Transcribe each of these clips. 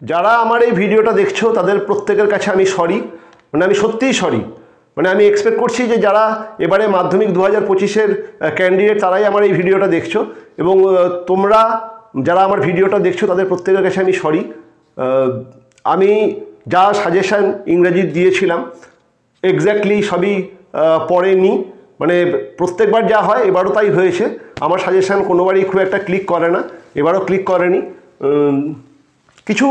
যারা আমার এই ভিডিওটা দেখছো তাদের প্রত্যেকের কাছে আমি সরি, মানে আমি সত্যিই সরি। মানে আমি এক্সপেক্ট করছি যে যারা এবারে মাধ্যমিক 2025-এর ক্যান্ডিডেট তারাই আমার এই ভিডিওটা দেখছো, এবং তোমরা যারা আমার ভিডিওটা দেখছো তাদের প্রত্যেকের কাছে আমি সরি। আমি যা সাজেশান ইংরেজি দিয়েছিলাম এক্স্যাক্টলি সবই পড়েনি, মানে প্রত্যেকবার যা হয় এবারও তাই হয়েছে। আমার সাজেশান কোনোবারই খুব একটা ক্লিক করে না, এবারও ক্লিক করেনি। কিছু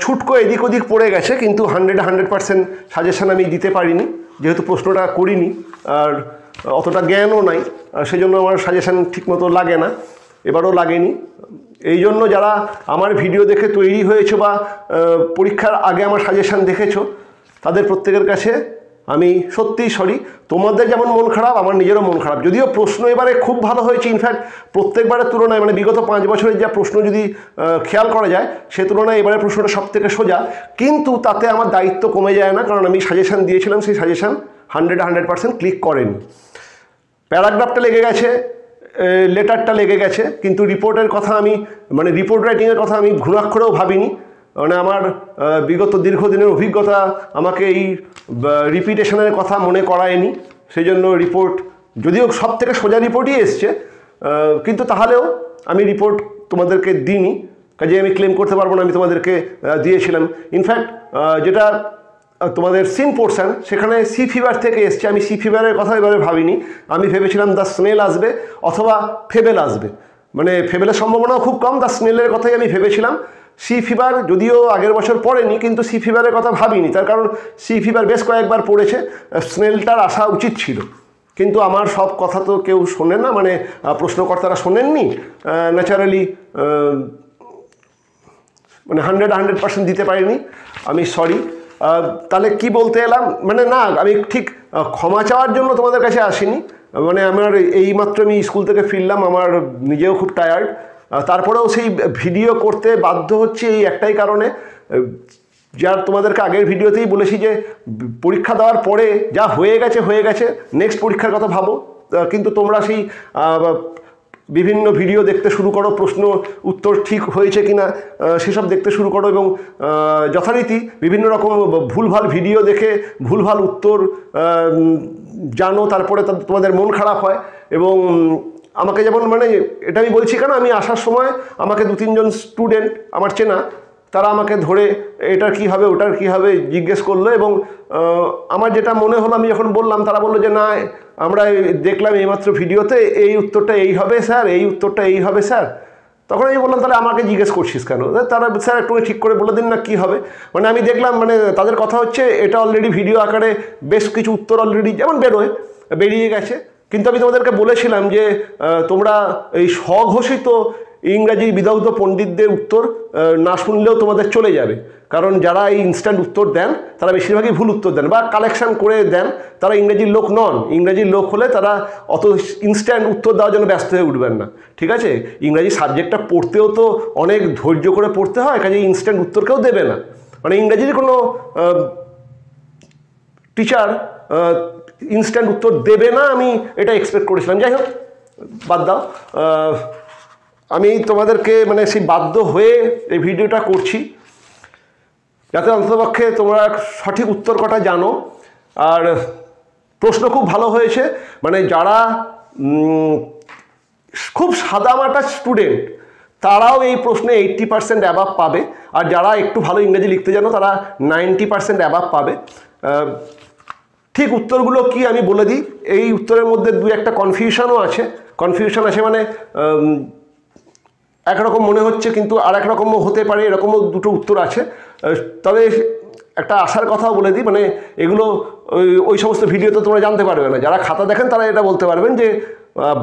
ছুটকো এদিক ওদিক পড়ে গেছে, কিন্তু 100% সাজেশান আমি দিতে পারিনি, যেহেতু প্রশ্নটা করিনি আর অতটা জ্ঞানও নাই, সেজন্য আমার সাজেশান ঠিকমতো লাগে না, এবারও লাগেনি। এই জন্য যারা আমার ভিডিও দেখে তৈরি হয়েছে বা পরীক্ষার আগে আমার সাজেশান দেখেছো তাদের প্রত্যেকের কাছে আমি সত্যিই সরি। তোমাদের যেমন মন খারাপ আমার নিজেরও মন খারাপ, যদিও প্রশ্ন এবারে খুব ভালো হয়েছে। ইনফ্যাক্ট প্রত্যেকবারের তুলনায়, মানে বিগত 5 বছরের যা প্রশ্ন যদি খেয়াল করা যায় সে তুলনায় এবারে প্রশ্নটা সব থেকে সোজা, কিন্তু তাতে আমার দায়িত্ব কমে যায় না, কারণ আমি সাজেশান দিয়েছিলাম, সেই সাজেশান 100% ক্লিক করেনি। প্যারাগ্রাফটা লেগে গেছে, লেটারটা লেগে গেছে, কিন্তু রিপোর্টের কথা আমি, মানে রিপোর্ট রাইটিংয়ের কথা আমি ঘুণাক্ষরেও ভাবিনি। মানে আমার বিগত দীর্ঘদিনের অভিজ্ঞতা আমাকে এই রিপিটেশনের কথা মনে করায়নি, সেই জন্য রিপোর্ট, যদিও সব থেকে সোজা রিপোর্টই এসছে, কিন্তু তাহলেও আমি রিপোর্ট তোমাদেরকে দিইনি, কাজে আমি ক্লেম করতে পারবো না আমি তোমাদেরকে দিয়েছিলাম। ইনফ্যাক্ট যেটা তোমাদের সিন পোর্শন সেখানে সি ফিভার থেকে এসছে, আমি সি ফিভারের কথা এবারে ভাবিনি। আমি ভেবেছিলাম দ্য স্নেল আসবে অথবা ফেবেল আসবে, মানে ফেবেলের সম্ভাবনাও খুব কম, দ্য স্নেলের কথাই আমি ভেবেছিলাম। সি ফিভার যদিও আগের বছর পড়েনি, কিন্তু সি ফিভারের কথা ভাবিনি, তার কারণ সি ফিভার বেশ কয়েকবার পড়েছে, স্নেলটার আসা উচিত ছিল। কিন্তু আমার সব কথা তো কেউ শোনে না, মানে প্রশ্নকর্তারা শোনেননি, ন্যাচারালি মানে 100% দিতে পারিনি, আমি সরি। তাহলে কি বলতে এলাম, মানে না, আমি ঠিক ক্ষমা চাওয়ার জন্য তোমাদের কাছে আসিনি। মানে আমার এইমাত্র আমি স্কুল থেকে ফিরলাম, আমার নিজেও খুব টায়ার্ড, তারপরেও সেই ভিডিও করতে বাধ্য হচ্ছে এই একটাই কারণে, যার তোমাদেরকে আগের ভিডিওতেই বলেছি যে পরীক্ষা দেওয়ার পরে যা হয়ে গেছে, নেক্সট পরীক্ষার কথা ভাবো। কিন্তু তোমরা সেই বিভিন্ন ভিডিও দেখতে শুরু করো, প্রশ্ন উত্তর ঠিক হয়েছে কিনা সেসব দেখতে শুরু করো, এবং যথারীতি বিভিন্ন রকম ভুলভাল ভিডিও দেখে ভুলভাল উত্তর জানো, তারপরে তোমাদের মন খারাপ হয়। এবং আমাকে যেমন, মানে এটা আমি বলছি কেন, আমি আসার সময় আমাকে 2-3 জন স্টুডেন্ট আমার চেনা, তারা আমাকে ধরে এটার কী হবে ওটার কী হবে জিজ্ঞেস করলো, এবং আমার যেটা মনে হলো আমি যখন বললাম, তারা বললো যে না, আমরা দেখলাম এইমাত্র ভিডিওতে এই উত্তরটা এই হবে স্যার, এই উত্তরটা এই হবে স্যার। তখন আমি বললাম তাহলে আমাকে জিজ্ঞেস করছিস কেন? তারা স্যার একটু ঠিক করে বলে দিন না কী হবে। মানে আমি দেখলাম, মানে তাদের কথা হচ্ছে এটা অলরেডি ভিডিও আকারে বেশ কিছু উত্তর অলরেডি যেমন বেরিয়ে গেছে, কিন্তু আমি তোমাদেরকে বলেছিলাম যে তোমরা এই স্বঘোষিত ইংরাজি বিদগ্ধ পণ্ডিতদের উত্তর না শুনলেও তোমাদের চলে যাবে, কারণ যারা এই ইনস্ট্যান্ট উত্তর দেন তারা বেশিরভাগই ভুল উত্তর দেন বা কালেকশন করে দেন, তারা ইংরেজির লোক নন। ইংরেজির লোক হলে তারা অত ইনস্ট্যান্ট উত্তর দেওয়ার জন্য ব্যস্ত হয়ে উঠবেন না, ঠিক আছে? ইংরাজি সাবজেক্টটা পড়তেও তো অনেক ধৈর্য করে পড়তে হয়, কাজে ইনস্ট্যান্ট উত্তর কেউ দেবে না। মানে ইংরেজির কোনো টিচার ইনস্ট্যান্ট উত্তর দেবে না, আমি এটা এক্সপেক্ট করেছিলাম। যাই হোক, বাদ দাও। আমি তোমাদেরকে মানে সেই বাধ্য হয়ে এই ভিডিওটা করছি, যাতে অন্ততপক্ষে তোমরা সঠিক উত্তর কটা জানো। আর প্রশ্ন খুব ভালো হয়েছে, মানে যারা খুব সাদামাটা স্টুডেন্ট তারাও এই প্রশ্নে 80% অ্যাবাভ পাবে, আর যারা একটু ভালো ইংরেজি লিখতে জানো তারা 90% অ্যাবাভ পাবে। ঠিক উত্তরগুলো কি আমি বলে দিই। এই উত্তরের মধ্যে 2-1টা কনফিউশন আছে, মানে একরকম মনে হচ্ছে কিন্তু আর একরকমও হতে পারে, এরকমও দুটো উত্তর আছে। তবে একটা আশার কথাও বলে দিই, মানে এগুলো ওই সমস্ত ভিডিওতে তোমরা জানতে পারবে না। যারা খাতা দেখেন তারা এটা বলতে পারবেন যে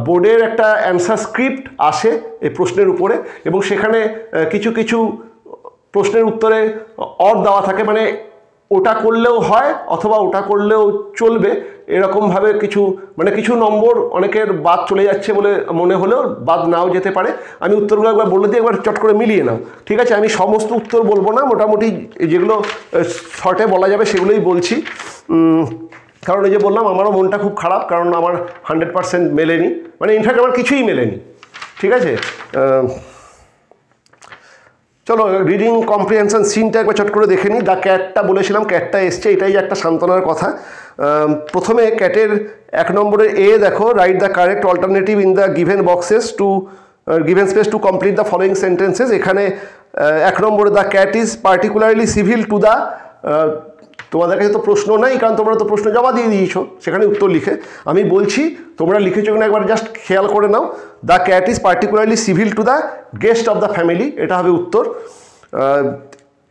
বোর্ডের একটা অ্যান্সার স্ক্রিপ্ট আসে এই প্রশ্নের উপরে, এবং সেখানে কিছু কিছু প্রশ্নের উত্তরে অর দেওয়া থাকে, মানে ওটা করলেও হয় অথবা ওটা করলেও চলবে, এরকমভাবে কিছু নম্বর অনেকের বাদ চলে যাচ্ছে বলে মনে হলেও বাদ নাও যেতে পারে। আমি উত্তরগুলো একবার বলে দিই, একবার চট করে মিলিয়ে নাও, ঠিক আছে? আমি সমস্ত উত্তর বলবো না, মোটামুটি যেগুলো শর্টে বলা যাবে সেগুলোই বলছি, কারণ এই যে বললাম আমারও মনটা খুব খারাপ, কারণ আমার 100% মেলেনি, মানে ইনফ্যাক্ট আমার কিছুই মেলেনি, ঠিক আছে? চলো রিডিং কম্প্রিহেনশন সিনটা একবার চট করে দেখে নিই। দ্য ক্যাটটা বলেছিলাম, ক্যাটটা এসছে, এটাই একটা সান্ত্বনার কথা। প্রথমে ক্যাটের 1 নম্বরের এ দেখো, right the correct alternative in the given boxes two given space to complete the following sentences. এখানে 1 নম্বরে the cat is particularly civil to the, তোমাদের কাছে তো প্রশ্ন নাই কারণ তোমরা তো প্রশ্ন জমা দিয়ে দিয়েছো, সেখানে উত্তর লিখে আমি বলছি তোমরা লিখেছো কিনা একবার জাস্ট খেয়াল করে নাও। The cat is particularly civil to the guest of the family, এটা হবে উত্তর।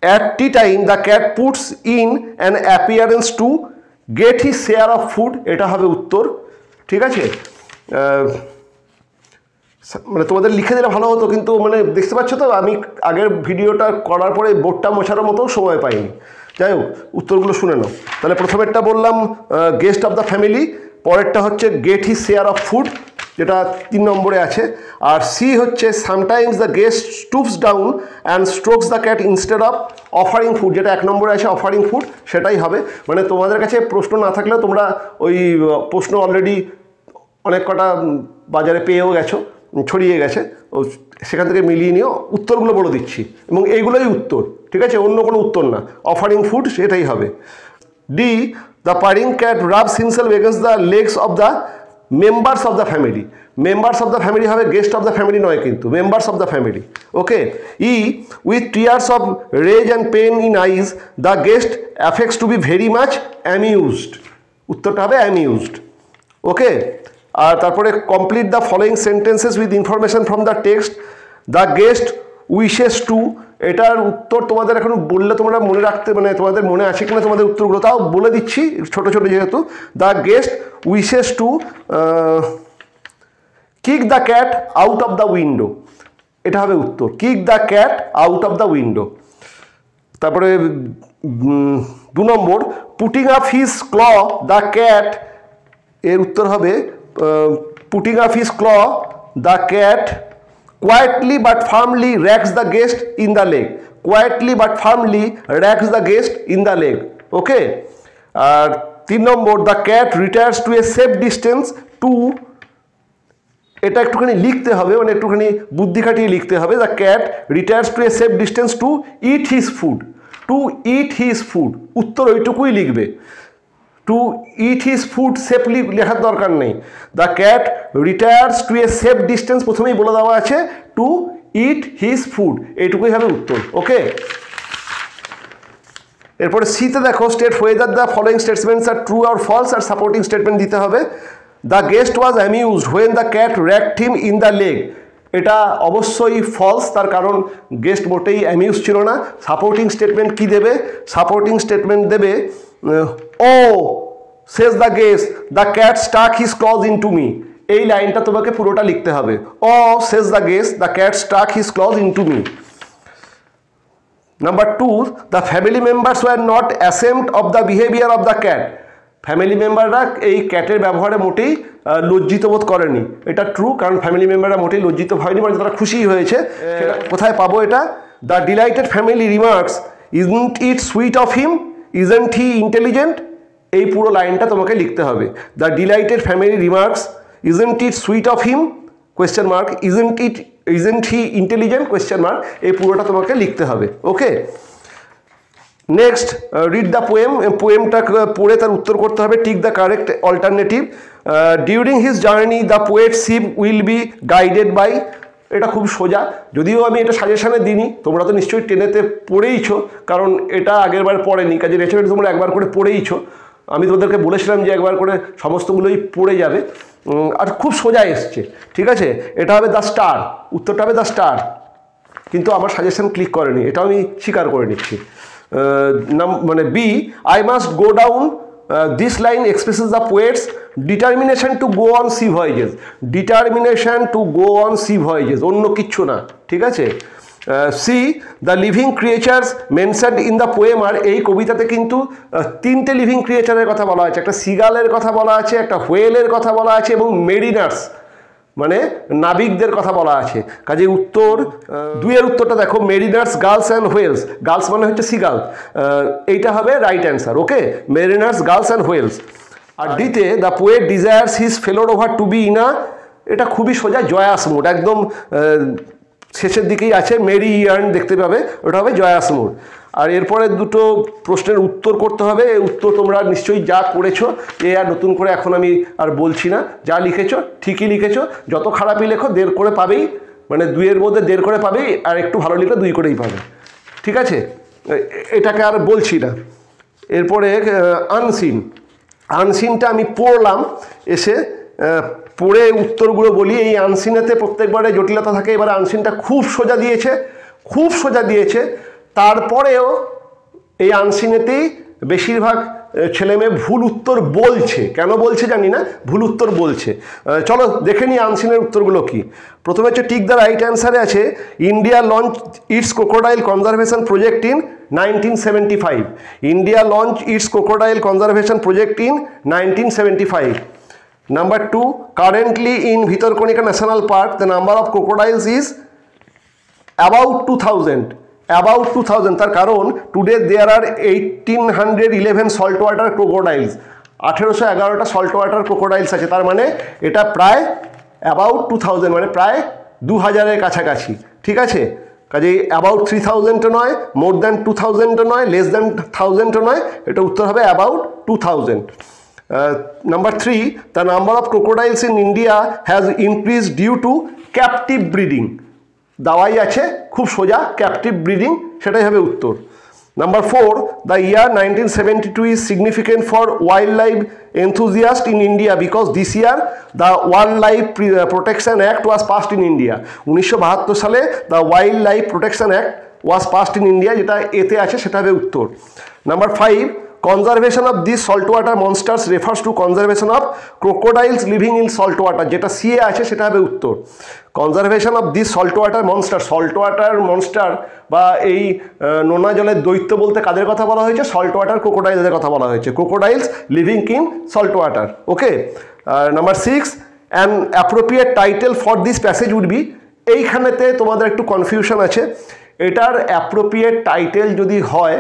At tea time the cat puts in an appearance to get his share of food, এটা হবে উত্তর। ঠিক আছে, মানে তোমাদের লিখে দিলে ভালো হতো, কিন্তু মানে দেখতে পাচ্ছ তো আমি আগের ভিডিওটা করার পরে বোর্ডটা মোছানোর মতো সময় পাইনি। যাই হোক, উত্তরগুলো শুনে নাও। তাহলে প্রথমেরটা বললাম গেস্ট অফ দ্য ফ্যামিলি, পরেরটা হচ্ছে gate his share of food, যেটা 3 নম্বরে আছে। আর সি হচ্ছে sometimes the guest stoops down and strokes the cat instead of offering food, যেটা 1 নম্বরে আছে অফারিং ফুড, সেটাই হবে। মানে তোমাদের কাছে প্রশ্ন না থাকলেও তোমরা ওই প্রশ্ন অলরেডি অনেক কটা বাজারে পেয়েও গেছো, ছড়িয়ে গেছে, ও সেখান থেকে মিলিয়ে নিও। উত্তরগুলো বলে দিচ্ছি এবং এইগুলোই উত্তর, ঠিক আছে, অন্য কোনো উত্তর না। অফারিং ফুড সেটাই হবে। D, the purring cat rubs himself against the legs of the members of the family. Members of the family হবে, গেস্ট অফ দ্য ফ্যামিলি নয় কিন্তু, members of the family. Okay. E, with tears of rage and pain in eyes the guest affects to be very much amused, উত্তরটা হবে amused. Okay. আর তারপরে complete the following sentences with information from the text. The guest wishes two, এটার উত্তর তোমাদের এখন বললে তোমরা মনে রাখতে, মানে তোমাদের মনে আছে কিনা তোমাদের উত্তরগুলো, তাও বলে দিচ্ছি ছোটো ছোটো যেহেতু। The guest wishes to kick the cat out of the window, এটা হবে উত্তর, kick the cat out of the window. তারপরে 2 নম্বর putting up his claw the cat, এর উত্তর হবে putting up his claw the cat quietly but firmly racks the guest in the leg, quietly but firmly racks the guest in the leg. Okay. আর 3 নম্বর the cat retires to a safe distance to, এটা একটুখানি লিখতে হবে, মানে একটুখানি বুদ্ধি খাটিয়ে লিখতে হবে। The cat retires to a safe distance to eat his food, to eat his food, উত্তর ওইটুকুই লিখবে। To eat his food safely লেখার দরকার নেই। The cat retires to a safe distance প্রথমেই বলে দেওয়া আছে, টু ইট হিজ ফুড, এইটুকুই হবে উত্তর। ওকে। এরপরে সিতে দেখো, state whether the following statements are true আর ফলস, আর সাপোর্টিং স্টেটমেন্ট দিতে হবে। The guest was amused when the cat raked him in the leg, এটা অবশ্যই ফলস, তার কারণ গেস্ট মোটেই অ্যামিউজ ছিল না। সাপোর্টিং স্টেটমেন্ট কি দেবে? সাপোর্টিং স্টেটমেন্ট দেবে oh says the guest the cat stuck his claws into me, এই লাইনটা তোমাকে পুরোটা লিখতে হবে। Oh says the guest the cat stuck his claws into me. Number 2, the family members were not অ্যাসেমড of the behaviour of the cat, family মেম্বাররা এই ক্যাটের ব্যবহারে মোটেই লজ্জিত বোধ করেনি, এটা ট্রু, কারণ ফ্যামিলি মেম্বাররা মোটেই লজ্জিত হয়নি, মানে তারা খুশিই হয়েছে। সেটা কোথায় পাবো এটা? The delighted family remarks isn't it sweet of him, isn't he intelligent, এই পুরো লাইনটা তোমাকে লিখতে হবে। The delighted family remarks isn't it sweet of him question mark, isn't he intelligent question mark, এই পুরোটা তোমাকে লিখতে হবে। Okay. Next, read the poem, পোয়েমটা পড়ে তার উত্তর করতে হবে। Tick the correct alternative. During his journey the poet ship will be guided by, এটা খুব সোজা, যদিও আমি এটা সাজেশানে দিইনি, তোমরা তো নিশ্চয়ই টেনেতে পড়েইছো, কারণ এটা আগেরবার পড়েনি, কাজে রেচেমেন্ট তোমরা একবার করে পড়েইছো। আমি তোমাদেরকে বলেছিলাম যে একবার করে সমস্তগুলোই পড়ে যাবে, আর খুব সোজা এসছে, ঠিক আছে। এটা হবে দ্য স্টার, উত্তরটা হবে দ্য স্টার, কিন্তু আমার সাজেশন ক্লিক করেনি, এটা আমি স্বীকার করে নিচ্ছি। মানে B, I must go down, this line expresses the poet's determination to go on sea voyages, determination to go on sea voyages, অন্য কিচ্ছু না, ঠিক আছে। C, the living creatures mentioned in the poem, আর এই কবিতাতে কিন্তু 3টে লিভিং ক্রিয়েচারের কথা বলা আছে, একটা সিগালের কথা বলা আছে, একটা হোয়েলের কথা বলা আছে, এবং মেরিনার্স মানে নাবিকদের কথা বলা আছে। কাজে উত্তর 2 এর উত্তরটা দেখো, mariners gulls and whales, gulls মানে হচ্ছে সিগাল, এইটা হবে right answer. Okay, mariners gulls and whales. আর ডিতে, the poet desires his fellow rover to be in a, এটা খুবই সোজা, জয়াস মুড, একদম শেষের দিকেই আছে মেরি ইয়ার্ন দেখতে পাবে, ওটা হবে জয়াস মোর। আর এরপরে দুটো প্রশ্নের উত্তর করতে হবে, এই উত্তর তোমরা নিশ্চয়ই যা করেছো এ আর নতুন করে এখন আমি আর বলছি না, যা লিখেছো ঠিকই লিখেছো, যত খারাপই লেখো 1.5 করে পাবেই, মানে 2-এর মধ্যে 1.5 করে পাবেই, আর একটু ভালো লিখলে 2 করেই পাবে, ঠিক আছে? এটাকে আর বলছি না। এরপরে আনসিনটা আমি পড়লাম, এসে পড়ে উত্তরগুলো বলি। এই আনসিনেতে প্রত্যেকবারে জটিলতা থাকে, এবার আনসিনটা খুব সোজা দিয়েছে, তারপরেও এই আনসিনেতেই বেশিরভাগ ছেলেমেয়ে ভুল উত্তর বলছে। কেন বলছে জানি না, ভুল উত্তর বলছে। চলো দেখে নিই আনসিনের উত্তরগুলো কি। প্রথমে হচ্ছে টিক দ্য রাইট অ্যান্সারে আছে India launch it's crocodile conservation project in 1975। India launch it's crocodile conservation project in 1975। Number 2, currently in Bhitarkonika National Park, the number of crocodiles is about 2000. About 2000, তার কারণ today there are 1811 saltwater crocodiles. 1811টা saltwater crocodiles আছে, তার মানে এটা প্রায় about 2000, মানে প্রায় 2000-এর কাছাকাছি, ঠিক আছে? কাজেই about 3000 নয়, more than 2000 নয়, less than 1000 নয়, এটা উত্তর হবে about 2000. Number 3, the number of crocodiles in India has increased due to captive breeding. দাওয়াই আছে খুব সোজা, ক্যাপটিভ ব্রিডিং, সেটাই হবে উত্তর। Number 4, the year 1972 is significant for wildlife enthusiasts in India because this year the Wildlife Protection Act was passed in India. 1972 সালে the Wildlife Protection Act was passed in India, যেটা এতে আছে সেটা হবে উত্তর। Number 5, conservation of these saltwater monsters refers to conservation of crocodiles living in saltwater, যেটা CA আছে সেটা হবে উত্তর। Conservation of this saltwater monster বা এই নোনা জলের দৈত্য বলতে কাদের কথা বলা হয়েছে? saltwater crocodiles কথা বলা হয়েছে, crocodiles living in saltwater, okay. Number 6, an appropriate title for this passage would be. এইখানেতে তোমাদের একটু কনফিউশন আছে, এটার অ্যাপ্রোপ্রিয়েট টাইটেল যদি হয়,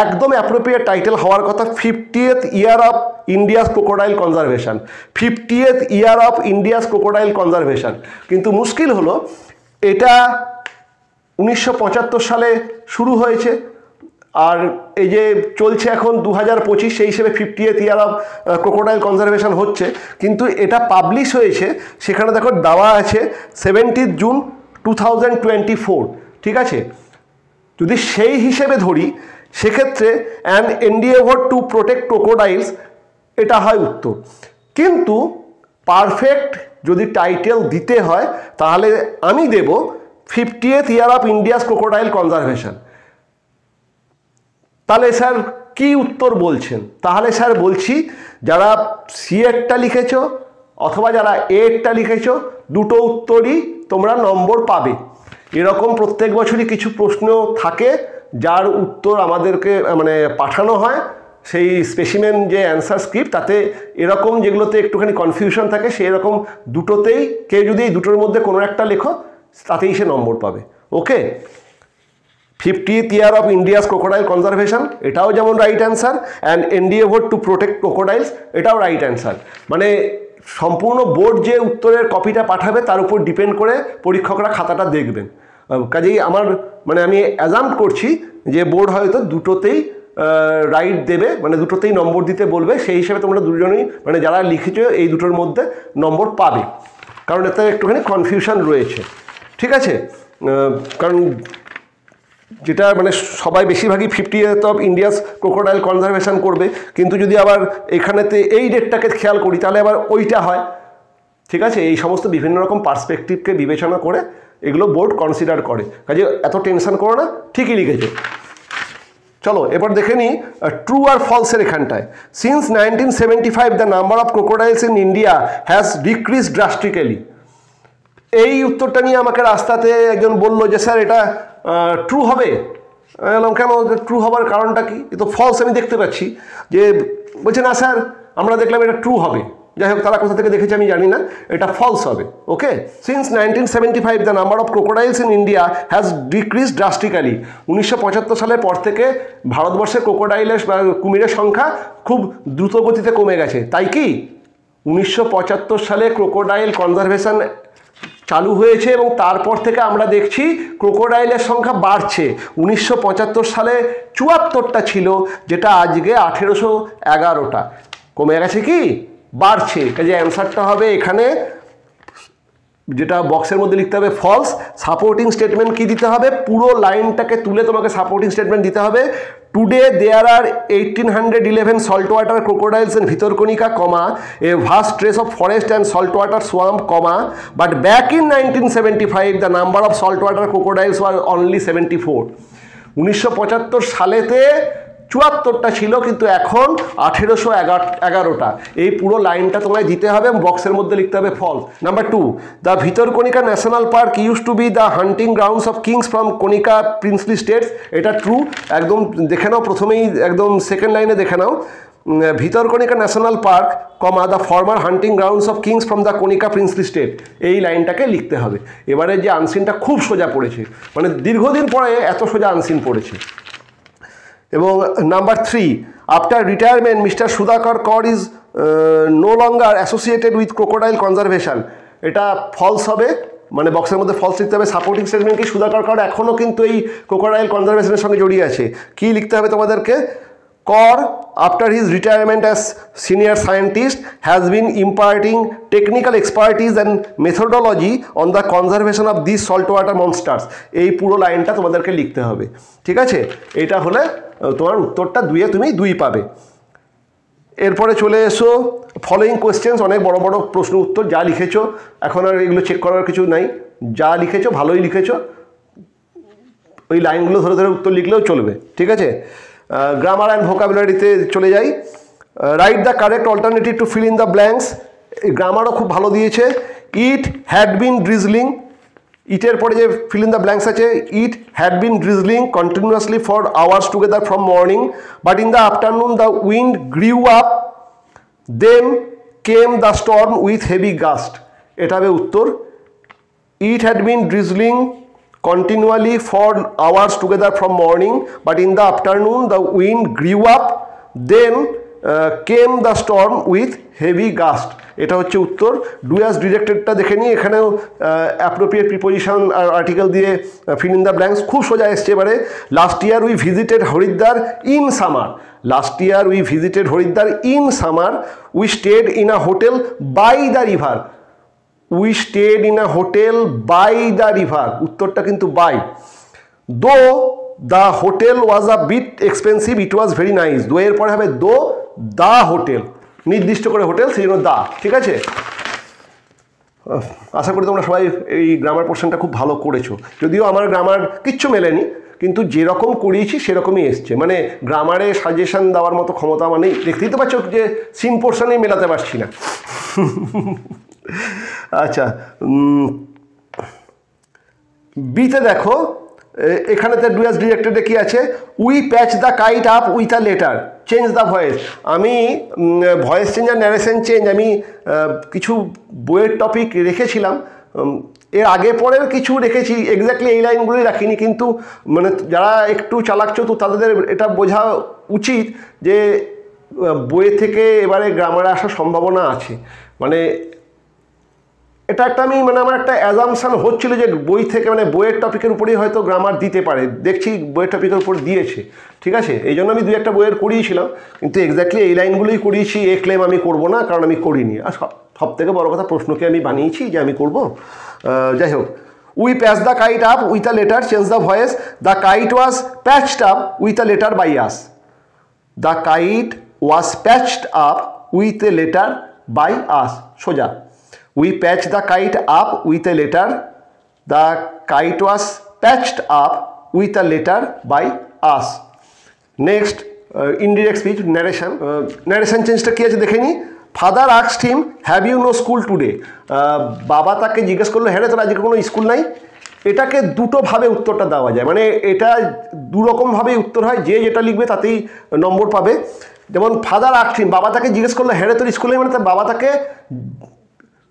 একদম অ্যাপ্রোপ্রিয়েট টাইটেল হওয়ার কথা 50th year of India's crocodile conservation, 50th year of India's crocodile conservation. কিন্তু মুশকিল হলো এটা 1975 সালে শুরু হয়েছে, আর এই যে চলছে এখন 2025, সেই হিসেবে 50th year of crocodile conservation হচ্ছে, কিন্তু এটা পাবলিশ হয়েছে সেখানে দেখো দেওয়া আছে 17th জুন 2024, ঠিক আছে? যদি সেই হিসেবে ধরি সেক্ষেত্রে অ্যান এন্ডিয়েভার টু প্রোটেক্ট ক্রোকোডাইলস এটা হয় উত্তর। কিন্তু পারফেক্ট যদি টাইটেল দিতে হয় তাহলে আমি দেব 50th year of India's crocodile conservation. তাহলে স্যার কি উত্তর বলছেন? তাহলে স্যার বলছি যারা সিএরটা লিখেছ অথবা যারা এরটা লিখেছ, দুটো উত্তরই তোমরা নম্বর পাবে। এরকম প্রত্যেক বছরই কিছু প্রশ্ন থাকে যার উত্তর আমাদেরকে মানে পাঠানো হয়, সেই স্পেসিমেন যে অ্যান্সার স্ক্রিপ্ট, তাতে এরকম যেগুলোতে একটুখানি কনফিউশন থাকে সেই রকম দুটোতেই কেউ যদি এই দুটোর মধ্যে কোনো একটা লেখো তাতেই সে নম্বর পাবে, okay. 50th year of India's crocodile conservation এটাও যেমন right answer, and endeavour to protect crocodiles এটাও রাইট অ্যান্সার। মানে সম্পূর্ণ বোর্ড যে উত্তরের কপিটা পাঠাবে তার উপর ডিপেন্ড করে পরীক্ষকরা খাতাটা দেখবেন। কাজেই আমার মানে আমি অ্যাজাম করছি যে বোর্ড হয়তো দুটোতেই রাইট দেবে, মানে দুটোতেই নম্বর দিতে বলবে, সেই হিসেবে তোমরা দুজনেই মানে যারা লিখেছো এই দুটোর মধ্যে নম্বর পাবে, কারণ এতে একটুখানি কনফিউশন রয়েছে, ঠিক আছে? কারণ যেটা মানে সবাই বেশিরভাগই 50th of India's crocodile conservation করবে, কিন্তু যদি আবার এখানেতে এই ডেটটাকে খেয়াল করি তাহলে আবার ওইটা হয়, ঠিক আছে? এই সমস্ত বিভিন্ন রকম পার্সপেক্টিভকে বিবেচনা করে এগুলো বোর্ড কনসিডার করে, কাজে এত টেনশন করো না, ঠিকই লিখেছে। চলো এবার দেখে নিই ট্রু আর ফলসের এখানটায়। Since 1975 the number of crocodiles in India has decrease drastically. এই উত্তরটা নিয়ে আমাকে রাস্তাতে একজন বললো যে স্যার এটা ট্রু হবে। আমি বললাম কেন, ট্রু হবার কারণটা কি? এ তো ফলস আমি দেখতে পাচ্ছি। যে বলছে না স্যার আমরা দেখলাম এটা ট্রু হবে। যাই হোক তারা কোথা থেকে দেখেছে আমি জানি না, এটা ফলস হবে, okay. Since 1975 the number of crocodiles in India has decrease drastically. 1975 সালের পর থেকে ভারতবর্ষে ক্রোকোডাইলের বা কুমিরের সংখ্যা খুব দ্রুত গতিতে কমে গেছে। তাই কি 1975 সালে ক্রোকোডাইল কনজারভেশন চালু হয়েছে এবং তারপর থেকে আমরা দেখছি ক্রোকোডাইলের সংখ্যা বাড়ছে। 1975 সালে 74টা ছিল, যেটা আজকে 1811টা। কমে গেছে কি বাড়ছে। কাজে অ্যান্সারটা হবে এখানে, যেটা বক্সের মধ্যে লিখতে হবে ফলস। সাপোর্টিং স্টেটমেন্ট কি দিতে হবে, পুরো লাইনটাকে তুলে তোমাকে সাপোর্টিং স্টেটমেন্ট দিতে হবে। Today there are 1811 salt water crocodiles in Bhitarkanika, comma a vast tract of forest and salt water swamp, comma but back in 1975 the number of salt water crocodiles were only 74। 1975 সালেতে 74টা ছিল, কিন্তু এখন 1811টা। এই পুরো লাইনটা তোমায় দিতে হবে, বক্সের মধ্যে লিখতে হবে false. Number 2, the Bhitarkanika national park use to be the hunting grounds of kings from Kanika princely states. এটা ট্রু, একদম দেখে নাও, প্রথমেই একদম সেকেন্ড লাইনে দেখে নাও। Bhitarkanika national park, comma the former hunting grounds of kings from the Kanika princely state, এই লাইনটাকে লিখতে হবে। এবারে যে আনসিনটা খুব সোজা পড়েছে, মানে দীর্ঘদিন পরে এত সোজা আনসিন পড়েছে। এবং number 3, after retirement mister Sudhakar Kar is no longer associated with crocodile conservation. এটা ফলস হবে, মানে বক্সের মধ্যে ফলস লিখতে হবে। সাপোর্টিং স্টেটমেন্ট কি, সুধাকর কর এখনও কিন্তু এই ক্রোকোডাইল কনজারভেশনের সঙ্গে জড়িয়ে আছে। কি লিখতে হবে তোমাদেরকে, কর after his retirement as senior scientist has been imparting technical expertise and methodology on the conservation of this salt water monsters. এই পুরো লাইনটা তোমাদেরকে লিখতে হবে, ঠিক আছে? এটা হলে তোমার উত্তরটা 2-এ তুমি 2 পাবে। এরপরে চলে এসো ফলোয়িং কোয়েশ্চেন্স, অনেক বড় বড় প্রশ্ন উত্তর, যা লিখেছো এখন আর এগুলো চেক করার কিছু নাই, যা লিখেছো ভালোই লিখেছো, ওই লাইনগুলো ধরে ধরে উত্তর লিখলেও চলবে, ঠিক আছে? গ্রামার অ্যান্ড ভোকাবুলারিতে চলে যাই। Write the correct alternative to fill in the blanks. গ্রামারও খুব ভালো দিয়েছে। ইট হ্যাড বিন ড্রিজলিং, ইটের পরে যে ফিল ইন দ্য ব্ল্যাঙ্কস আছে, it had been drizzling continuously for hours together from morning, but in the afternoon the wind grew up, then came the storm with heavy gust. এটা হবে উত্তর। It had been drizzling continually for hours together from morning, but in the afternoon the wind grew up, then came the storm with heavy gust. এটা হচ্ছে উত্তর। Do as ডিরেক্টেডটা দেখে নিই, এখানেও appropriate preposition আর আর্টিকেল দিয়ে ফিল ইন দ্য ব্ল্যাঙ্কস খুব সোজা এসছে। এবারে last year we visited Haridwar in summer, last year we visited Haridwar in summer, we stayed in a hotel by the river, we stayed in a hotel by the river, উত্তরটা কিন্তু by. Though the hotel was a bit expensive it was very nice, though এর পরে হবে দো the hotel, নির্দিষ্ট করে hotel, সেই জন্য দা, ঠিক আছে? আশা করি তোমরা সবাই এই গ্রামার পোর্শনটা খুব ভালো করেছো, যদিও আমার গ্রামার কিচ্ছু মেলেনি, কিন্তু যেরকম করিয়েছি সেরকমই এসছে। মানে গ্রামারে সাজেশন দেওয়ার মতো ক্ষমতা মানে দেখতেই তো পাচ্ছ যে সিন পোর্শনেই মেলাতে পারছি না। আচ্ছা, বিতে দেখো, এখানেতে ডু অ্যাজ ডিরেক্টেডে কি আছে, we patch the kite up with a letter, change the voice. আমি ভয়েস চেঞ্জ আর ন্যারেশন চেঞ্জ আমি কিছু বইয়ের টপিক রেখেছিলাম, এর আগে পরের কিছু রেখেছি, এক্স্যাক্টলি এই লাইনগুলোই রাখিনি, কিন্তু মানে যারা একটু চালাক চতুর তাদের এটা বোঝা উচিত যে বই থেকে এবারে গ্রামারে আসার সম্ভাবনা আছে। মানে এটা একটা আমি মানে আমার একটা অ্যাজামশান হচ্ছিল যে বই থেকে মানে বইয়ের টপিকের উপরেই হয়তো গ্রামার দিতে পারে, দেখছি বইয়ের টপিকের উপর দিয়েছে, ঠিক আছে? এই জন্য আমি 2-1টা বইয়ের করিয়েছিলাম, কিন্তু এক্স্যাক্টলি এই লাইনগুলোই করিয়েছি, এ ক্লেম আমি করবো না, কারণ আমি করিনি। আর সব থেকে বড়ো কথা, প্রশ্নকে আমি বানিয়েছি যে আমি করব। যাই হোক, we patch the kite up with a letter, change the voice, the kite was patched up with a letter by us, the kite was patched up with a letter by us, সোজা। We patched the kite up with a letter. The kite was patched up with a letter by us. Next, indirect speech, narration. Narration চেঞ্জটা কি আছে দেখে নি। Father asked him, have you no school today? বাবা তাকে জিজ্ঞেস করলো, হ্যাঁ রে তোর আজকে কোনো স্কুল নাই? এটাকে দুটোভাবে উত্তরটা দেওয়া যায়, মানে এটা দুরকমভাবেই উত্তর হয়, যে যেটা লিখবে তাতেই নম্বর পাবে। যেমন ফাদার আস্কড হিম, বাবা তাকে জিজ্ঞেস করলো, হ্যাঁ রে তোর স্কুল নেই, মানে তার বাবা তাকে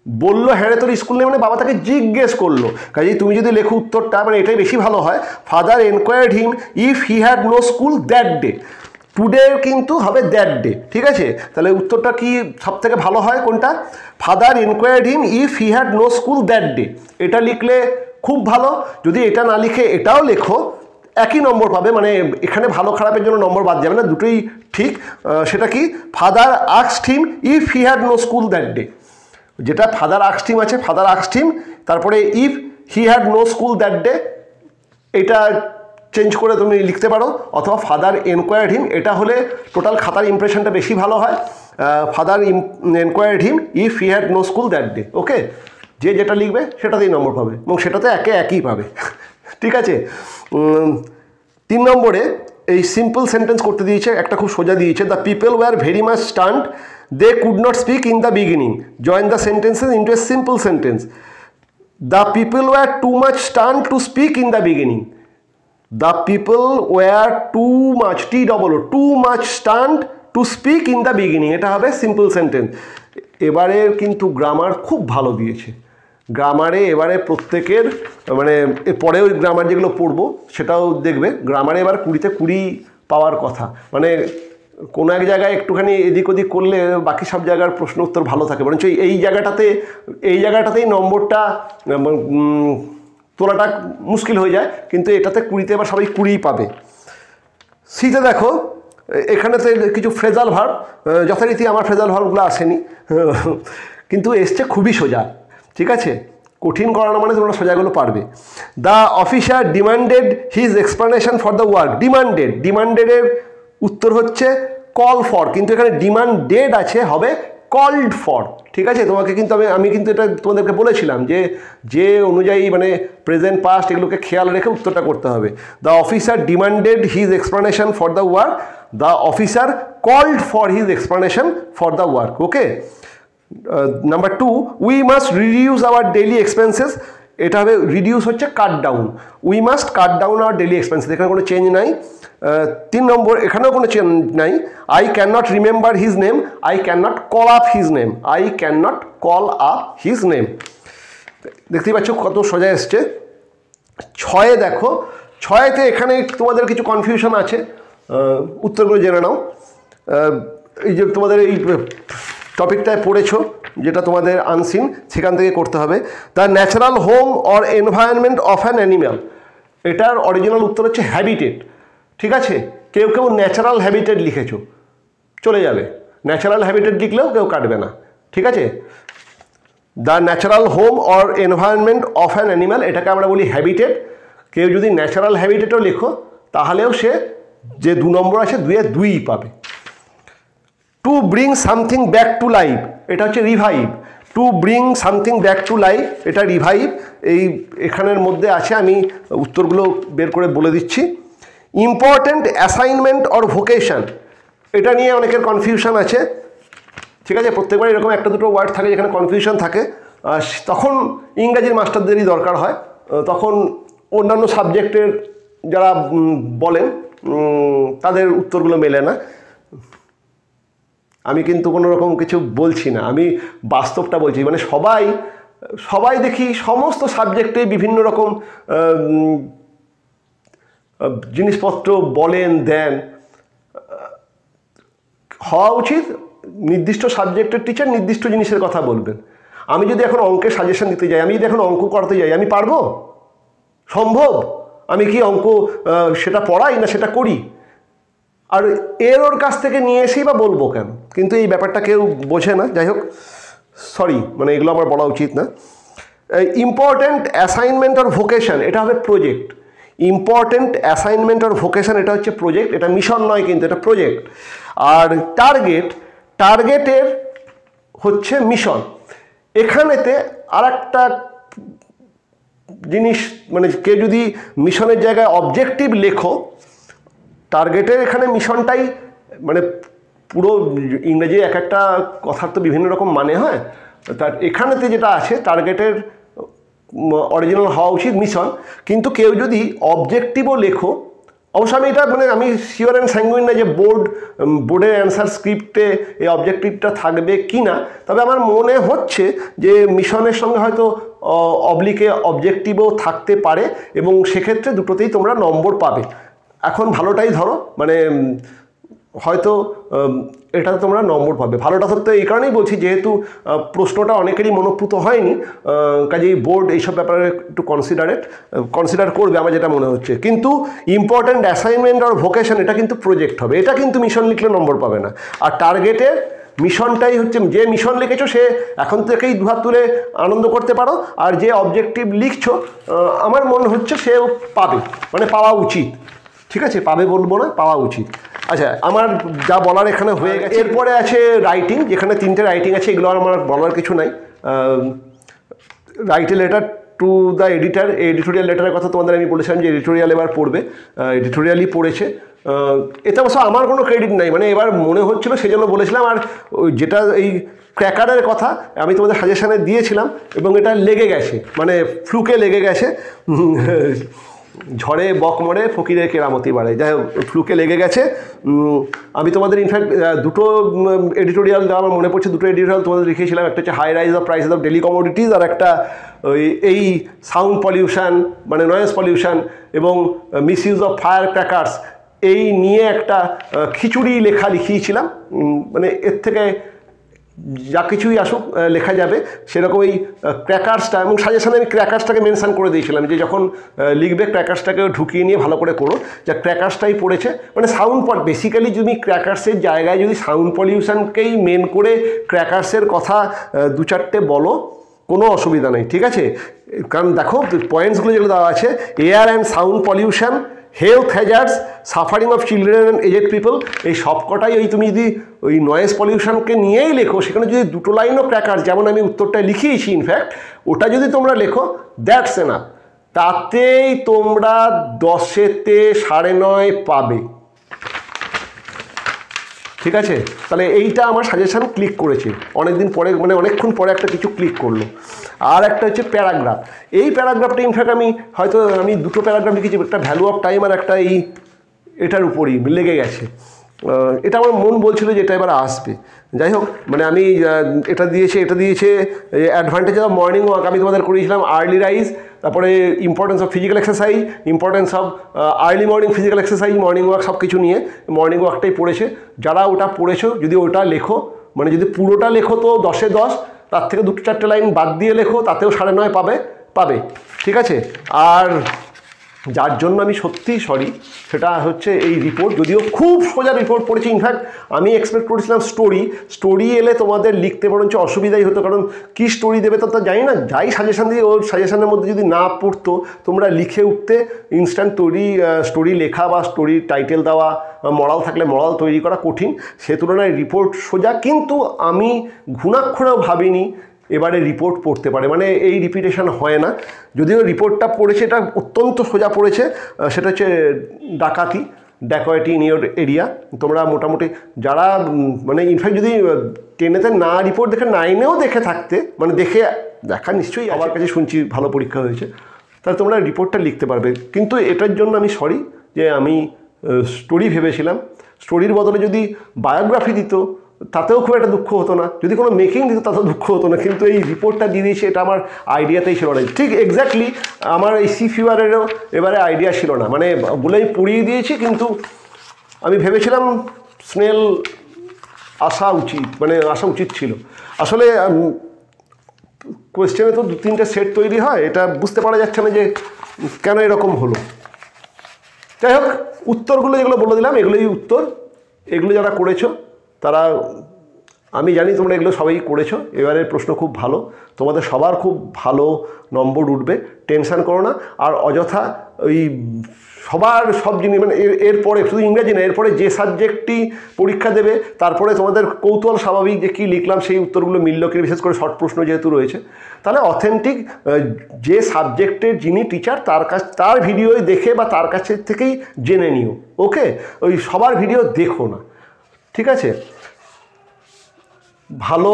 বললো হ্যাঁ রে তোর স্কুল নেই, মানে বাবা তাকে জিজ্ঞেস করলো। কাজেই তুমি যদি লেখো উত্তরটা, মানে এটাই বেশি ভালো হয়। Father enquired him if he had no school that day today কিন্তু হবে দ্যাট ডে, ঠিক আছে? তাহলে উত্তরটা কি সব থেকে ভালো হয় কোনটা? Father enquired him if he had no school that day, এটা লিখলে খুব ভালো। যদি এটা না লিখে এটাও লেখো একই নম্বর পাবে, মানে এখানে ভালো খারাপের জন্য নম্বর বাদ যাবে না, দুটোই ঠিক। সেটা কি? Father asked him if he had no school that day, যেটা ফাদার আস্কড হিম আছে, ফাদার আস্কড হিম, তারপরে if he had no school that day, এটা চেঞ্জ করে তুমি লিখতে পারো। অথবা ফাদার এনকোয়ার্ড হিম, এটা হলে টোটাল খাতার ইমপ্রেশনটা বেশি ভালো হয়। Father enquired him if he had no school that day. Okay, যে যেটা লিখবে সেটাতেই নম্বর পাবে এবং সেটাতে একই পাবে, ঠিক আছে? 3 নম্বরে এই সিম্পল সেন্টেন্স করতে দিয়েছে, একটা খুব সোজা দিয়েছে, the people were very much stunned they could not speak in the beginning, join the sentences into a simple sentence. The people were too much stunned to speak in the beginning, the people were too much, too much stunned to speak in the beginning, এটা হবে simple sentence. এবারে কিন্তু grammar খুব ভালো দিয়েছে। গ্রামারে এবারে প্রত্যেকের, মানে পরেও গ্রামার যেগুলো পড়বো সেটাও দেখবে, গ্রামারে এবার 20-তে 20 পাওয়ার কথা। মানে কোনো এক জায়গায় একটুখানি এদিক ওদিক করলে বাকি সব জায়গার প্রশ্ন উত্তর ভালো থাকে, বরঞ্চ এই জায়গাটাতেই নম্বরটা তোলাটা মুশকিল হয়ে যায়, কিন্তু এটাতে 20-তে এবার সবাই 20 পাবে। সিতে দেখো এখানেতে কিছু ফ্রেজাল ভার্ব, যথারীতি আমার ফ্রেজাল ভার্বগুলো আসেনি, কিন্তু এসছে খুবই সোজা, ঠিক আছে? কঠিন করানো মানে তোমরা সোজাগুলো পারবে। The officer demanded his explanation for the work, ডিমান্ডেডের উত্তর হচ্ছে কল ফর, কিন্তু এখানে ডিমান্ডেড আছে, হবে কল্ড ফর, ঠিক আছে? তোমাকে কিন্তু আমি কিন্তু এটা তোমাদেরকে বলেছিলাম যে অনুযায়ী মানে প্রেজেন্ট পাস্ট এগুলোকে খেয়াল রেখে উত্তরটা করতে হবে। The officer demanded his explanation for the work, the officer called for his explanation for the work. Okay, number 2, we must reduce our daily expenses, এটা হবে রিডিউস হচ্ছে cut down, we must cut down our daily expenses, এখানে কোনো change নাই। 3 নম্বর, এখানেও কোনো change নাই। I can not remember his name, I can not call up his name, I can not call up his name. দেখতেই পাচ্ছ কত সোজা এসছে। 6-এ দেখো, 6-এতে এখানে তোমাদের কিছু কনফিউশন আছে, উত্তরগুলো জেনে নাও। এই যে তোমাদের এই টপিকটায় পড়েছো যেটা তোমাদের আনসিন, সেখান থেকে করতে হবে। The natural home or environment of an animal, এটার অরিজিনাল উত্তর হচ্ছে হ্যাবিটেট, ঠিক আছে? কেউ ন্যাচারাল হ্যাবিটেট লিখেছো, চলে যাবে, ন্যাচারাল হ্যাবিটেট লিখলেও কেউ কাটবে না, ঠিক আছে? The natural home or environment of an animal, এটাকে আমরা বলি হ্যাবিটেট। কেউ যদি ন্যাচারাল হ্যাবিটেটও লেখো তাহলেও সে যে 2 নম্বর আছে 2-এ 2 পাবে। To bring something back to life, এটা হচ্ছে revive, to bring something back to life, এটা রিভাইভ। এখানের মধ্যে আছে, আমি উত্তরগুলো বের করে বলে দিচ্ছি। ইম্পর্ট্যান্ট অ্যাসাইনমেন্ট অর ভোকেশন, এটা নিয়ে অনেকের কনফিউশন আছে, ঠিক আছে? প্রত্যেকবার এরকম 1-2 ওয়ার্ড থাকে যেখানে কনফিউশন থাকে, তখন ইংরাজির মাস্টারদেরই দরকার হয়, তখন অন্যান্য সাবজেক্টের যারা বলেন তাদের উত্তরগুলো মেলে না। আমি কিন্তু কোনো রকম কিছু বলছি না, আমি বাস্তবটা বলছি। মানে সবাই দেখি সমস্ত সাবজেক্টে বিভিন্ন রকম জিনিসপত্র বলেন দেন। হওয়া উচিত নির্দিষ্ট সাবজেক্টের টিচার নির্দিষ্ট জিনিসের কথা বলবেন। আমি যদি এখন অঙ্কের সাজেশন দিতে যাই, আমি যদি এখন অঙ্ক করতে যাই, আমি পারবো? সম্ভব? আমি কি অঙ্ক সেটা পড়াই না সেটা করি? আর ওর কাছ থেকে নিয়ে এসেই বা বলবো কেন? কিন্তু এই ব্যাপারটা কেউ বোঝে না। যাই হোক, সরি, মানে এগুলো আমার বলা উচিত না। ইম্পর্ট্যান্ট অ্যাসাইনমেন্ট অর ভোকেশন, এটা হবে project. Important assignment or vocation, এটা হচ্ছে প্রজেক্ট, এটা মিশন নয় কিন্তু, এটা প্রজেক্ট। আর টার্গেটের হচ্ছে মিশন। এখানেতে আর একটা জিনিস, মানে কেউ যদি মিশনের জায়গায় অবজেক্টিভ লেখো, টার্গেটের এখানে মিশনটাই, মানে পুরো ইংরেজি এক একটা কথার তো বিভিন্ন রকম মানে হয়, তার এখানেতে যেটা আছে টার্গেটের অরিজিনাল হওয়া উচিত মিশন। কিন্তু কেউ যদি অবজেক্টিভও লেখো, অবশ্য আমি এটা মানে আমি শিওর অ্যান্ড স্যাঙ্গুইন না যে বোর্ডের অ্যান্সার স্ক্রিপ্টে এই অবজেক্টিভটা থাকবে কি না, তবে আমার মনে হচ্ছে যে মিশনের সঙ্গে হয়তো অবলিকে অবজেক্টিভও থাকতে পারে, এবং সেক্ষেত্রে দুটোতেই তোমরা নম্বর পাবে। এখন ভালোটাই ধরো, মানে হয়তো এটা তোমরা নম্বর পাবে। ভালোটা তো এই কারণেই বলছি, যেহেতু প্রশ্নটা অনেকেরই মনোপ্রুত হয়নি, কাজেই বোর্ড এইসব ব্যাপারে একটু কনসিডার করবে আমার যেটা মনে হচ্ছে। কিন্তু ইম্পর্ট্যান্ট অ্যাসাইনমেন্ট আর ভোকেশন এটা কিন্তু প্রজেক্ট হবে, এটা কিন্তু মিশন লিখলে নম্বর পাবে না। আর টার্গেটের মিশনটাই হচ্ছে, যে মিশন লিখেছো সে এখন থেকেই দুহাত তুলে আনন্দ করতে পারো, আর যে অবজেক্টিভ লিখছো আমার মনে হচ্ছে সেও পাবে, মানে পাওয়া উচিত। ঠিক আছে, পাবে বলবো না, পাওয়া উচিত। আচ্ছা, আমার যা বলার এখানে হয়ে গেছে। এরপরে আছে রাইটিং, যেখানে 3টে রাইটিং আছে, এগুলো আমার বলার কিছু নাই। Write a letter to the editor, editorial লেটারের কথা তোমাদের আমি বলেছিলাম যে এডিটোরিয়াল এবার পড়বে, এডিটোরিয়ালই পড়েছে। এতে অবশ্য আমার কোনো ক্রেডিট নাই, মানে এবার মনে হচ্ছিলো সেই জন্য বলেছিলাম। আর যেটা এই ক্র্যাকারের কথা আমি তোমাদের সাজেশানে দিয়েছিলাম, এবং এটা লেগে গেছে, মানে ফ্লুকে লেগে গেছে। ঝড়ে বক মরে ফকিরের কেরামতি বাড়ে, যাই হোক ফ্লুকে লেগে গেছে। আমি তোমাদের ইনফ্যাক্ট দুটো এডিটোরিয়াল আমার মনে পড়ছে, দুটো এডিটোরিয়াল তোমাদের লিখেছিলাম। একটা হচ্ছে high rise of prices of daily commodities, আর একটা এই সাউন্ড পলিউশন মানে নয়েজ পলিউশন এবং মিসইউজ অফ ফায়ার ক্র্যাকার্স, এই নিয়ে একটা খিচুড়ি লেখা লিখিয়েছিলাম। মানে এর থেকে যা কিছুই আসুক লেখা যাবে সেরকম এই ক্র্যাকার্সটা, এবং সাজেশনে আমি ক্র্যাকার্সটাকে মেনশান করে দিয়েছিলাম যে যখন লিখবে ক্র্যাকার্সটাকে ঢুকিয়ে নিয়ে ভালো করে করো, যা ক্র্যাকার্সটাই পড়েছে। মানে সাউন্ড বেসিক্যালি তুমি ক্র্যাকার্সের জায়গায় যদি সাউন্ড পলিউশনকেই মেন করে ক্র্যাকার্সের কথা 2-4টে বলো, কোনো অসুবিধা নেই, ঠিক আছে। কারণ দেখো পয়েন্টসগুলো যেগুলো দেওয়া আছে, air and sound pollution, health hazards, suffering of children and aged people, এই সবকটাই ওই তুমি যদি ওই নয়েজ পলিউশনকে নিয়েই লেখো, সেখানে যদি 2টো লাইনও ক্র্যাকার, যেমন আমি উত্তরটা লিখিয়েছি ইনফ্যাক্ট, ওটা যদি তোমরা লেখো দ্যাটস এনাফ, তাতেই তোমরা 10-এতে 9.5 পাবে। ঠিক আছে, তাহলে এইটা আমার সাজেশান ক্লিক করেছে অনেকদিন পরে, মানে অনেকক্ষণ পরে একটা কিছু ক্লিক করলো। আর একটা হচ্ছে প্যারাগ্রাফ, এই প্যারাগ্রাফটা ইনফ্যাক্ট আমি 2টো প্যারাগ্রাফ লিখেছি, একটা ভ্যালু অফ টাইম আর একটা এই এটার উপরই লেগে গেছে। এটা আমার মন বলছিল যে এটা এবার আসবে। যাই হোক, মানে আমি এটা দিয়েছে অ্যাডভান্টেজ অফ মর্নিং ওয়াক আমি তোমাদের করিয়েছিলাম, আর্লি রাইজ, তারপরে importance of physical exercise, importance of early morning physical exercise, morning walk, সব কিছু নিয়ে মর্নিং ওয়াকটাই পড়েছে। যারা ওটা পড়েছো যদি ওটা লেখো, মানে যদি পুরোটা লেখো তো 10-এ 10, তার থেকে 2-4টে লাইন বাদ দিয়ে লেখো, তাতেও 9.5 পাবে। ঠিক আছে, আর যার জন্য আমি সত্যিই সরি সেটা হচ্ছে এই রিপোর্ট, যদিও খুব সোজা রিপোর্ট পড়েছি। ইনফ্যাক্ট আমি এক্সপেক্ট করেছিলাম স্টোরি এলে তোমাদের লিখতে বরঞ্চ অসুবিধাই হতো, কারণ কী স্টোরি দেবে তো জানি না। যাই সাজেশান দিয়ে ওর সাজেশানের মধ্যে যদি না পড়তো, তোমরা লিখে উঠতে ইনস্ট্যান্ট স্টোরি লেখা বা স্টোরি টাইটেল দেওয়া, মরাল থাকলে মরাল তৈরি করা কঠিন, সে তুলনায় রিপোর্ট সোজা। কিন্তু আমি ঘুণাক্ষরেও ভাবিনি এবারে রিপোর্ট পড়তে পারে, মানে এই রিপিটেশন হয় না। যদিও রিপোর্টটা পড়েছে, এটা অত্যন্ত সোজা পড়েছে, সেটা হচ্ছে ড্যাকয়েটি ইন ইয়োর এরিয়া। তোমরা মোটামুটি যারা মানে ইনফ্যাক্ট যদি 10-এতে না রিপোর্ট দেখে 9-এও দেখে থাকতে, মানে দেখা নিশ্চয়ই আমার কাছে শুনছি ভালো পরীক্ষা হয়েছে, তাহলে তোমরা রিপোর্টটা লিখতে পারবে। কিন্তু এটার জন্য আমি সরি যে আমি স্টোরি ভেবেছিলাম, স্টোরির বদলে যদি বায়োগ্রাফি দিত তাতেও খুব একটা দুঃখ হতো না, যদি কোনো মেকিং দিত তাতেও দুঃখ হতো না। কিন্তু এই রিপোর্টটা দিয়ে দিয়েছে, এটা আমার আইডিয়াতেই ছিল না। ঠিক এক্স্যাক্টলি আমার এই সি ফিভারেরও এবারে আইডিয়া ছিল না, মানে বলেই পড়িয়ে দিয়েছি। কিন্তু আমি ভেবেছিলাম স্নেল আসা উচিত ছিল। আসলে কোয়েশ্চেনে তো 2-3টে সেট তৈরি হয়, এটা বুঝতে পারা যাচ্ছে না যে কেন এরকম হলো। যাই হোক, উত্তরগুলো যেগুলো বলে দিলাম এগুলোই উত্তর। এগুলো যারা করেছো তারা, আমি জানি তোমরা এগুলো সবাই করেছো। এবারের প্রশ্ন খুব ভালো, তোমাদের সবার খুব ভালো নম্বর উঠবে, টেনশান করো না। আর অযথা ওই সব জিনিস, মানে এরপরে শুধু ইংরেজি না, এরপরে যে সাবজেক্টই পরীক্ষা দেবে তারপরে তোমাদের কৌতূহল স্বাভাবিক যে কী লিখলাম, সেই উত্তরগুলো মিলল কি, বিশেষ করে শর্ট প্রশ্ন যেহেতু রয়েছে। তাহলে অথেন্টিক যে সাবজেক্টের যিনি টিচার তার ভিডিও দেখে বা তার কাছে থেকেই জেনে নিও। ওকে, ওই সবার ভিডিও দেখো না, ঠিক আছে। ভালো,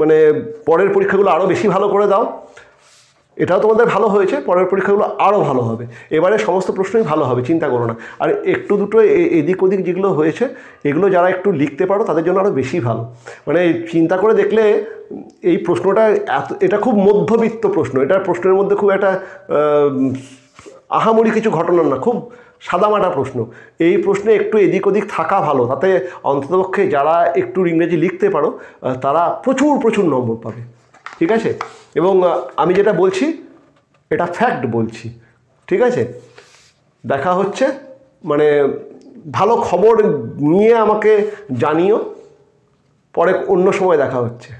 মানে পরের পরীক্ষাগুলো আরও বেশি ভালো করে দাও। এটাও তোমাদের ভালো হয়েছে, পরের পরীক্ষাগুলো আরও ভালো হবে। এবারে সমস্ত প্রশ্নই ভালো হবে, চিন্তা করো না। আর একটু দুটো এদিক ওদিক যেগুলো হয়েছে, এগুলো যারা একটু লিখতে পারো তাদের জন্য আরও বেশি ভালো। মানে চিন্তা করে দেখলে এই প্রশ্নটা এটা খুব মধ্যবিত্ত প্রশ্ন, এটার প্রশ্নের মধ্যে খুব একটা আহামরি কিছু ঘটনা না, খুব সাদামাটা প্রশ্ন। এই প্রশ্নে একটু এদিক ওদিক থাকা ভালো, তাতে অন্ততপক্ষে যারা একটু ইংরেজি লিখতে পারো তারা প্রচুর প্রচুর নম্বর পাবে, ঠিক আছে? এবং আমি যেটা বলছি এটা ফ্যাক্ট বলছি, ঠিক আছে? দেখা হচ্ছে, মানে ভালো খবর নিয়ে আমাকে জানিও, পরে অন্য সময় দেখা হচ্ছে।